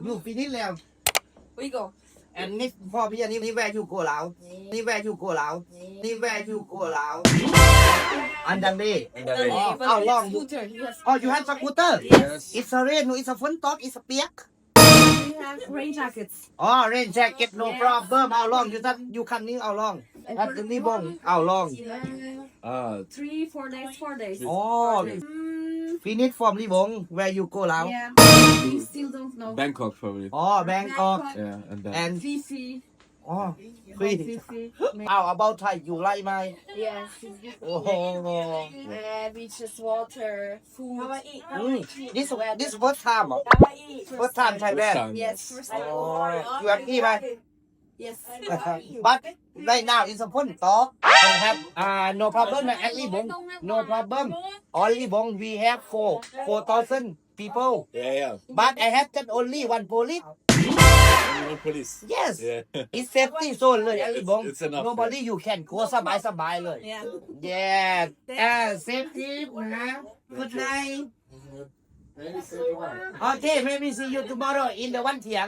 อยู่ฟินิชแล้ว We go. and นี่พอพี่อันนี้แวร์ยูโกแล้วนี่แวร์ยูโกแล้วนี่แวร์ยูโกแล้วอันดังดี How long you Scooter. Yes. oh you have scooter Yes. it's a rain no it's a ฝนตก it's a เปียก We have rain jackets. oh rain jacket no problem how long you canนี้ how long อันนี้บง how long 3-4 days. 4 days. oh finish from นี่บง where you go แล้ว Yeah. We still don't know. Bangkok probably. oh Bangkok Yeah, and then. and Fifi. oh free Fifi. how about Thai you like my Yes. oh Beaches, water, food. this first time เหรอ first time Thailand First time. Yes. First time. oh you happy ไหม Yes. but right now it's a ฝนตก and have no problem only บง no problem only บง we have 4,000 people Yeah. but I have just only one police Only one police. yes Yeah. it's safety zone เลย only บง It's enough. nobody you can go สบายเลย Yeah. yes safety นะ good night okay maybe see you tomorrow in the วันเถียง